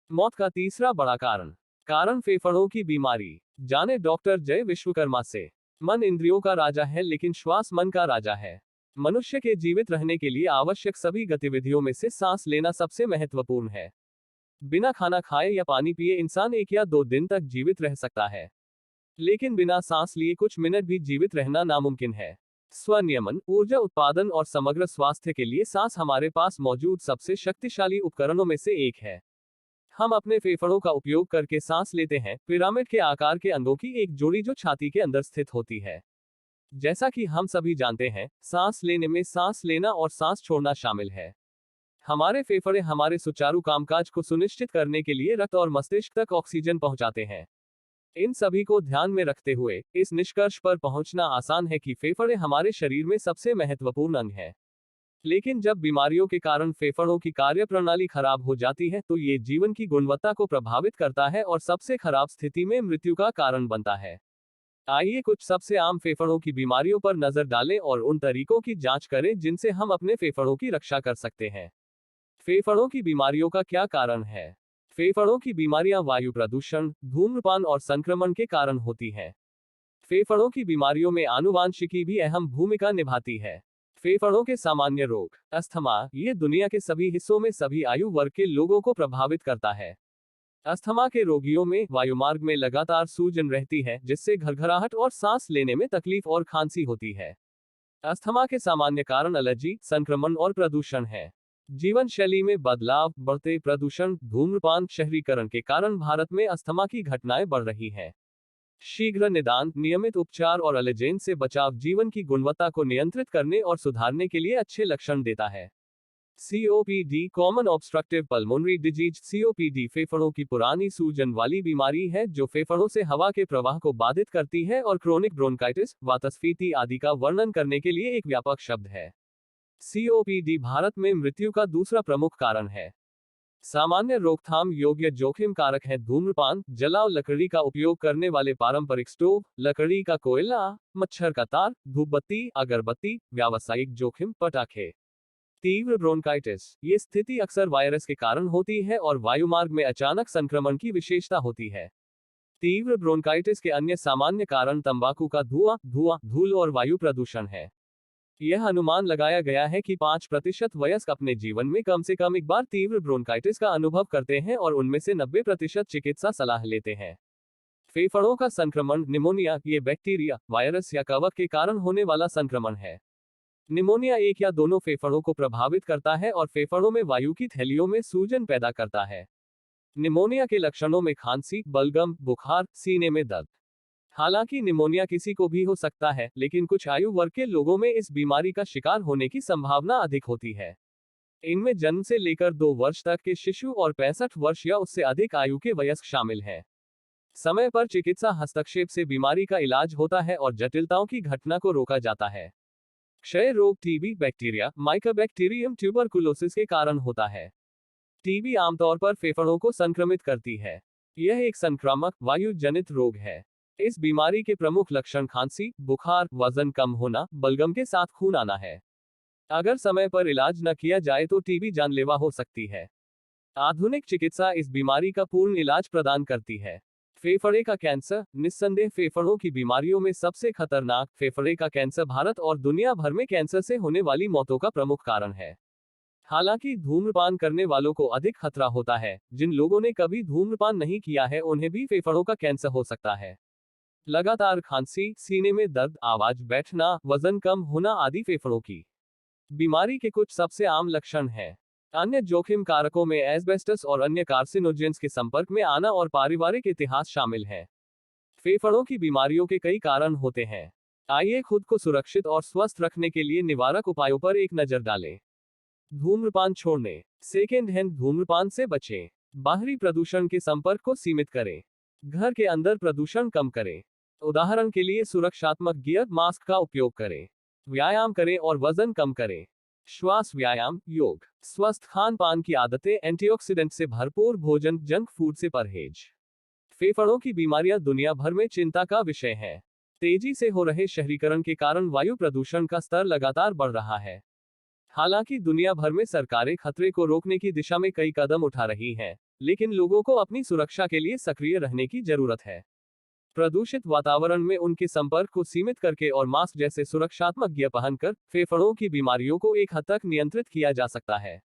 मौत का तीसरा बड़ा कारण कारण फेफड़ों की बीमारी। जाने डॉक्टर जय विश्वकर्मा से। मन इंद्रियों का राजा है लेकिन श्वास मन का राजा है। मनुष्य के जीवित रहने के लिए आवश्यक सभी गतिविधियों में से सांस लेना सबसे महत्वपूर्ण है। बिना खाना खाए या पानी पिए इंसान 1 या 2 दिन तक जीवित रह सकता है, लेकिन बिना सांस लिए कुछ मिनट भी जीवित रहना नामुमकिन है। स्वनियमन, ऊर्जा उत्पादन और समग्र स्वास्थ्य के लिए सांस हमारे पास मौजूद सबसे शक्तिशाली उपकरणों में से एक है। हम अपने फेफड़ों का उपयोग करके सांस लेते हैं, पिरामिड के आकार के अंगों की एक जोड़ी जो छाती के अंदर स्थित होती है। जैसा कि हम सभी जानते हैं, सांस लेने में सांस लेना और सांस छोड़ना शामिल है। हमारे फेफड़े हमारे सुचारू कामकाज को सुनिश्चित करने के लिए रक्त और मस्तिष्क तक ऑक्सीजन पहुंचाते हैं। इन सभी को ध्यान में रखते हुए इस निष्कर्ष पर पहुंचना आसान है कि फेफड़े हमारे शरीर में सबसे महत्वपूर्ण अंग हैं। लेकिन जब बीमारियों के कारण फेफड़ों की कार्यप्रणाली खराब हो जाती है तो ये जीवन की गुणवत्ता को प्रभावित करता है और सबसे खराब स्थिति में मृत्यु का कारण बनता है। आइए कुछ सबसे आम फेफड़ों की बीमारियों पर नजर डालें और उन तरीकों की जांच करें जिनसे हम अपने फेफड़ों की रक्षा कर सकते हैं। फेफड़ों की बीमारियों का क्या कारण है? फेफड़ों की बीमारियां वायु प्रदूषण, धूम्रपान और संक्रमण के कारण होती हैं। फेफड़ों की बीमारियों में आनुवांशिकी भी अहम भूमिका निभाती है। फेफड़ों के सामान्य रोग। अस्थमा, ये दुनिया के सभी हिस्सों में सभी आयु वर्ग के लोगों को प्रभावित करता है। अस्थमा के रोगियों में वायुमार्ग में लगातार सूजन रहती है, जिससे घरघराहट और सांस लेने में तकलीफ और खांसी होती है। अस्थमा के सामान्य कारण एलर्जी, संक्रमण और प्रदूषण है। जीवन शैली में बदलाव, बढ़ते प्रदूषण, धूम्रपान, शहरीकरण के कारण भारत में अस्थमा की घटनाएं बढ़ रही हैं। शीघ्र निदान, नियमित उपचार और एलर्जेन से बचाव जीवन की गुणवत्ता को नियंत्रित करने और सुधारने के लिए अच्छे लक्षण देता है। COPD, common obstructive pulmonary disease. COPD फेफड़ों की पुरानी सूजन वाली बीमारी है जो फेफड़ों से हवा के प्रवाह को बाधित करती है और क्रोनिक ब्रोंकाइटिस, वातस्फीति आदि का वर्णन करने के लिए एक व्यापक शब्द है। सीओपीडी भारत में मृत्यु का दूसरा प्रमुख कारण है। सामान्य रोकथाम योग्य जोखिम कारक है धूम्रपान, जलाव लकड़ी का उपयोग करने वाले पारंपरिक स्टोव, लकड़ी का कोयला, मच्छर का तार, धूपबत्ती, अगरबत्ती, व्यावसायिक जोखिम, पटाखे। तीव्र ब्रोंकाइटिस, ये स्थिति अक्सर वायरस के कारण होती है और वायुमार्ग में अचानक संक्रमण की विशेषता होती है। तीव्र ब्रोंकाइटिस के अन्य सामान्य कारण तंबाकू का धुआं, धूल और वायु प्रदूषण है। यह अनुमान लगाया गया है कि 5% वयस्क अपने जीवन में कम से कम एक बार तीव्र ब्रोंकाइटिस का अनुभव करते हैं और उनमें से 90% चिकित्सा सलाह लेते हैं। फेफड़ों का संक्रमण। निमोनिया, ये बैक्टीरिया, वायरस या कवक के कारण होने वाला संक्रमण है। निमोनिया एक या दोनों फेफड़ों को प्रभावित करता है और फेफड़ों में वायु की थैलियों में सूजन पैदा करता है। निमोनिया के लक्षणों में खांसी, बलगम, बुखार, सीने में दर्द। हालांकि निमोनिया किसी को भी हो सकता है, लेकिन कुछ आयु वर्ग के लोगों में इस बीमारी का शिकार होने की संभावना अधिक होती है। इनमें जन्म से लेकर 2 वर्ष तक के शिशु और 65 वर्ष या उससे अधिक आयु के वयस्क शामिल हैं। समय पर चिकित्सा हस्तक्षेप से बीमारी का इलाज होता है और जटिलताओं की घटना को रोका जाता है। क्षय रोग टीबी बैक्टीरिया, माइकोबैक्टीरियम ट्यूबरकुलोसिस के कारण होता है। टीबी आमतौर पर फेफड़ों को संक्रमित करती है। यह एक संक्रामक वायु जनित रोग है। इस बीमारी के प्रमुख लक्षण खांसी, बुखार, वजन कम होना, बलगम के साथ खून आना है। अगर समय पर इलाज न किया जाए तो टीबी जानलेवा हो सकती है। आधुनिक चिकित्सा इस बीमारी का पूर्ण इलाज प्रदान करती है। फेफड़े का कैंसर। निस्संदेह फेफड़ों की बीमारियों में सबसे खतरनाक फेफड़े का कैंसर भारत और दुनिया भर में कैंसर से होने वाली मौतों का प्रमुख कारण है। हालांकि धूम्रपान करने वालों को अधिक खतरा होता है। जिन लोगों ने कभी धूम्रपान नहीं किया है उन्हें भी फेफड़ों का कैंसर हो सकता है। लगातार खांसी, सीने में दर्द, आवाज बैठना, वजन कम होना आदि फेफड़ों की बीमारी के कुछ सबसे आम लक्षण हैं। अन्य जोखिम कारकों में एस्बेस्टस और अन्य कार्सिनोजेंस के संपर्क में आना और पारिवारिक इतिहास शामिल है। फेफड़ों की बीमारियों के कई कारण होते हैं। आइए खुद को सुरक्षित और स्वस्थ रखने के लिए निवारक उपायों पर एक नजर डालें। धूम्रपान छोड़ने। सेकेंड हैंड धूम्रपान से बचें। बाहरी प्रदूषण के संपर्क को सीमित करें। घर के अंदर प्रदूषण कम करें। उदाहरण के लिए सुरक्षात्मक गियर मास्क का उपयोग करें। व्यायाम करें और वजन कम करें। श्वास व्यायाम, योग, स्वस्थ खान पान की आदतें, एंटीऑक्सीडेंट से भरपूर भोजन, जंक फूड से परहेज। फेफड़ों की बीमारियां दुनिया भर में चिंता का विषय हैं। तेजी से हो रहे शहरीकरण के कारण वायु प्रदूषण का स्तर लगातार बढ़ रहा है। हालांकि दुनिया भर में सरकारें खतरे को रोकने की दिशा में कई कदम उठा रही हैं। लेकिन लोगों को अपनी सुरक्षा के लिए सक्रिय रहने की जरूरत है। प्रदूषित वातावरण में उनके संपर्क को सीमित करके और मास्क जैसे सुरक्षात्मक गियर पहनकर फेफड़ों की बीमारियों को एक हद तक नियंत्रित किया जा सकता है।